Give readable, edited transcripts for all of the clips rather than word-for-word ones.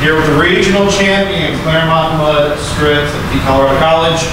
here with the regional champion, Claremont-Mudd-Scripps at Colorado College.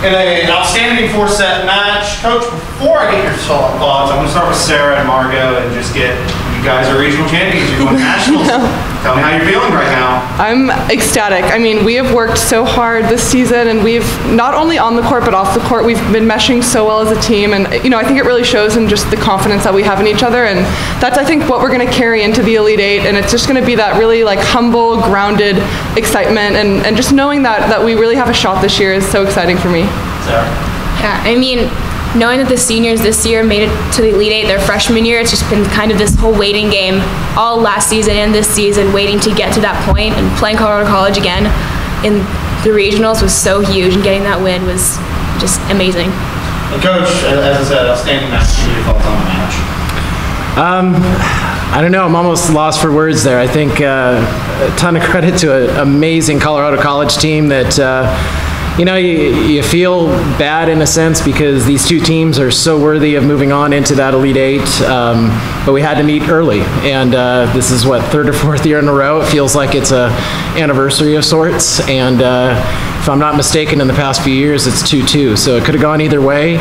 In an outstanding 4-set match. Coach, before I get your thoughts, I'm going to start with Sarah and Margot and just get, you guys are regional champions, you're going nationals. Tell me how you're feeling right now. I'm ecstatic. I mean, we have worked so hard this season, and we've, not only on the court but off the court, we've been meshing so well as a team, and I think it really shows in just the confidence that we have in each other, and that's, I think, what we're going to carry into the Elite Eight, and it's just going to be that really humble, grounded excitement, and just knowing that we really have a shot this year is so exciting for me. Sarah? Yeah, I mean, knowing that the seniors this year made it to the Elite Eight their freshman year, it's just been kind of this whole waiting game all last season and this season, waiting to get to that point, and playing Colorado College again in the regionals was so huge, and getting that win was just amazing. And Coach, as I said, outstanding match. What are your thoughts on the match? I don't know, I'm almost lost for words there. I think a ton of credit to an amazing Colorado College team that you feel bad in a sense because these two teams are so worthy of moving on into that Elite Eight, but we had to meet early, and this is what, third or fourth year in a row. It feels like it's a anniversary of sorts, and if I'm not mistaken, in the past few years it's 2-2, so it could have gone either way.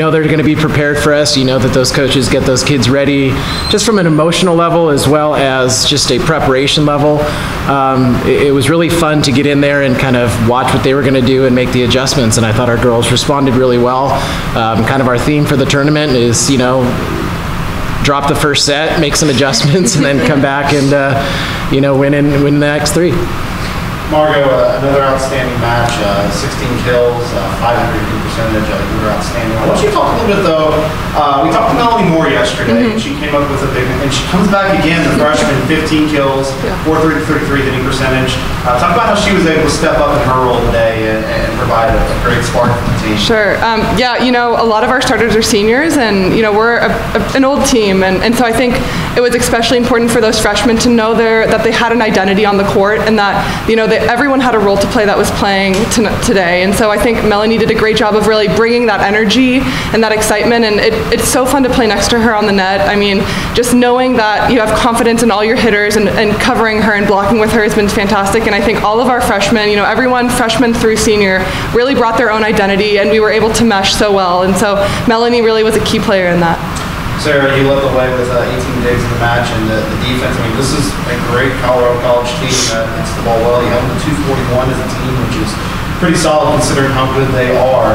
They're going to be prepared for us. You know that those coaches get those kids ready just from an emotional level as well as just a preparation level. It was really fun to get in there and kind of watch what they were going to do and make the adjustments, and I thought our girls responded really well. Kind of our theme for the tournament is, drop the first set, make some adjustments, and then come back and win the next three. Margot, another outstanding match, 16 kills, 500 percentage. You were outstanding. I want you to talk a little bit, though. We talked to Melanie Moore yesterday, and she came up with a big, and she comes back again, the freshman, 15 kills, 433 hitting percentage. Talk about how she was able to step up in her role today and provide a great spark for the team. Sure. A lot of our starters are seniors, and we're an old team, and so I think it was especially important for those freshmen to know that they had an identity on the court, and that everyone had a role to play that was playing today. And so I think Melanie did a great job of really bringing that energy and that excitement, and it's so fun to play next to her on the net. I mean, just knowing that you have confidence in all your hitters and covering her and blocking with her has been fantastic. And I think all of our freshmen, everyone freshman through senior, really brought their own identity, and we were able to mesh so well. And so Melanie really was a key player in that. Sarah, you led the way with 18 digs in the match, and the defense. I mean, this is a great Colorado College team that hits the ball well. You have them 241 as a team, which is pretty solid considering how good they are.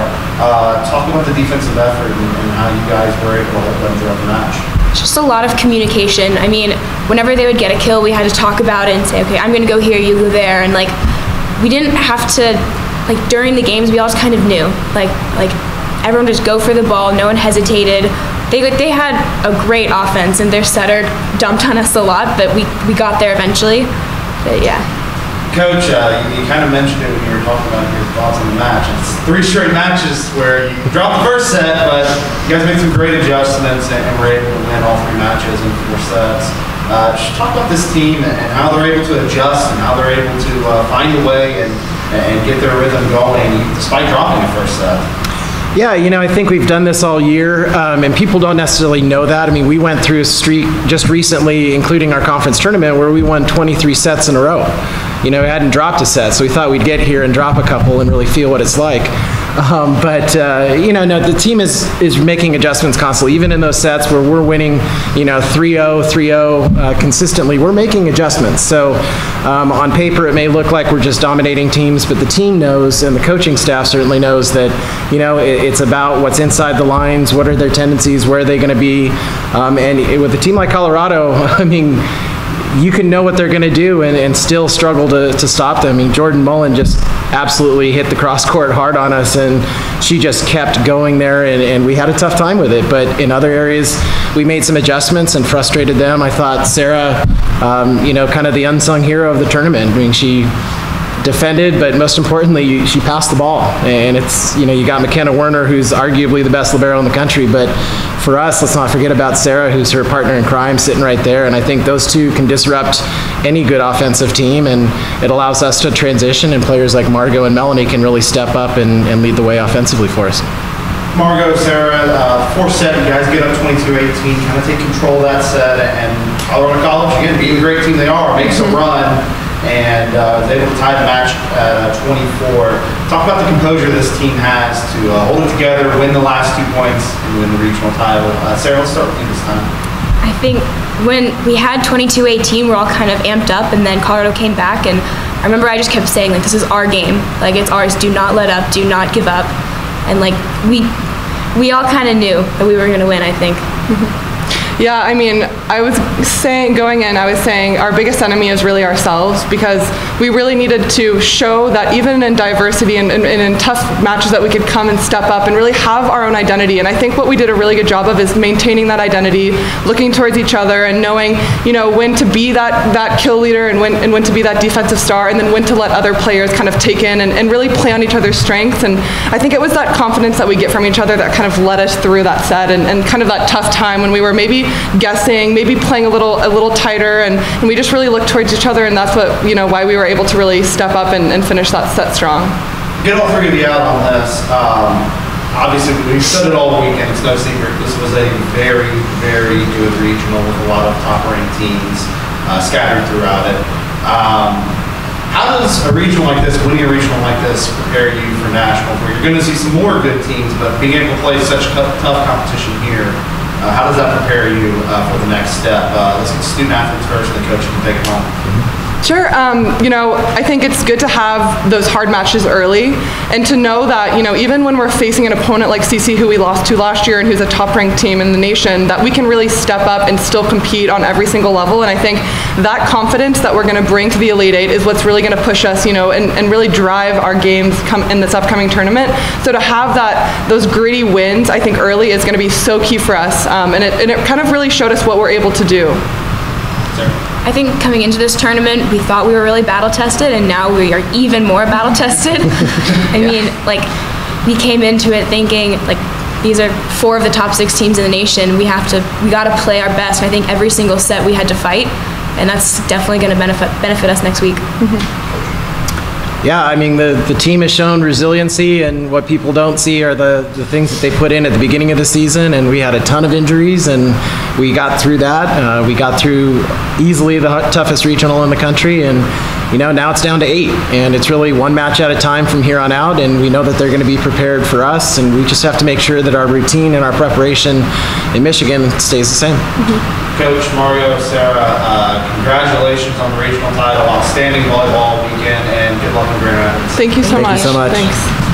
Talk about the defensive effort and how you guys were able to hold them throughout the match. Just a lot of communication. I mean, whenever they would get a kill, we had to talk about it and say, okay, I'm going to go here, you go there, and we didn't have to, during the games, we all just kind of knew, everyone just go for the ball, no one hesitated. They had a great offense, and their setter dumped on us a lot, but we got there eventually. But yeah. Coach, you kind of mentioned it when you were talking about your thoughts on the match. It's 3 straight matches where you dropped the first set, but you guys made some great adjustments and were able to win all 3 matches in 4 sets. Just talk about this team and how they're able to adjust and how they're able to find a way and get their rhythm going despite dropping the first set. Yeah, I think we've done this all year, and people don't necessarily know that. I mean, we went through a streak just recently, including our conference tournament, where we won 23 sets in a row. We hadn't dropped a set, so we thought we'd get here and drop a couple and really feel what it's like. The team is making adjustments constantly, even in those sets where we're winning, 3-0, 3-0 consistently. We're making adjustments. So on paper, it may look like we're just dominating teams, but the team knows, and the coaching staff certainly knows that, it's about what's inside the lines, what are their tendencies, where are they going to be, and with a team like Colorado, I mean, you can know what they're going to do and still struggle to stop them. I mean, Jordan Mullen just absolutely hit the cross court hard on us, and she just kept going there, and we had a tough time with it. But in other areas, we made some adjustments and frustrated them. I thought Sarah, kind of the unsung hero of the tournament. I mean, she defended, but most importantly, she passed the ball. And it's, you got McKenna Werner, who's arguably the best libero in the country, but for us, let's not forget about Sarah, who's her partner in crime, sitting right there. And I think those two can disrupt any good offensive team, and it allows us to transition, and players like Margot and Melanie can really step up and lead the way offensively for us. Margot, Sarah, fourth set, you guys get up 22-18, kind of take control of that set, and Colorado College, again, being the great team they are, makes a run, and was able to tie the match at 24. Talk about the composure this team has to hold it together, win the last 2 points, and win the regional title. Sarah, let's start with you this time. I think when we had 22-18, we're all kind of amped up, and then Colorado came back, and I remember I just kept saying, like, this is our game. Like, it's ours. Do not let up. Do not give up. And, like, we all kind of knew that we were going to win, I think. Yeah, I mean, I was saying, going in, I was saying our biggest enemy is really ourselves, because we really needed to show that even in diversity and in tough matches that we could come and step up and really have our own identity. And I think what we did a really good job of is maintaining that identity, looking towards each other and knowing, you know, when to be that kill leader and when to be that defensive star, and then when to let other players kind of take in and really play on each other's strengths. And I think it was that confidence that we get from each other that kind of led us through that set and kind of that tough time when we were maybe guessing, maybe playing a little tighter, and we just really looked towards each other, and that's what, you know, why we were able to really step up and finish that set strong. Get all three of you out on this. Obviously, we've said it all weekend. It's no secret. This was a very, very good regional with a lot of top-ranked teams scattered throughout it. How does a regional like this, winning a regional like this, prepare you for nationals, where you're going to see some more good teams, but being able to play such tough competition here? How does that prepare you for the next step? Let's get student athletes first, and the coach can take them on. Sure. You know, I think it's good to have those hard matches early, and to know that, you know, even when we're facing an opponent like CC, who we lost to last year and who's a top-ranked team in the nation, that we can really step up and still compete on every single level. And I think that confidence that we're going to bring to the Elite Eight is what's really going to push us, you know, and really drive our games in this upcoming tournament. So to have those gritty wins, I think early is going to be so key for us, and it kind of really showed us what we're able to do. I think coming into this tournament, we thought we were really battle-tested, and now we are even more battle-tested. I mean, like, we came into it thinking, like, these are 4 of the top 6 teams in the nation. We got to play our best. And I think every single set we had to fight, and that's definitely going to benefit us next week. Yeah, I mean, the team has shown resiliency, and what people don't see are the things that they put in at the beginning of the season, and we had a ton of injuries, and we got through that. We got through easily the toughest regional in the country, and, you know, now it's down to 8, and it's really one match at a time from here on out, and we know that they're going to be prepared for us, and we just have to make sure that our routine and our preparation in Michigan stays the same. Coach, Mario, Sarah, congratulations on the regional title, outstanding volleyball weekend, and good luck in Grand Rapids. Thank you so much. Thank you so much. Thanks.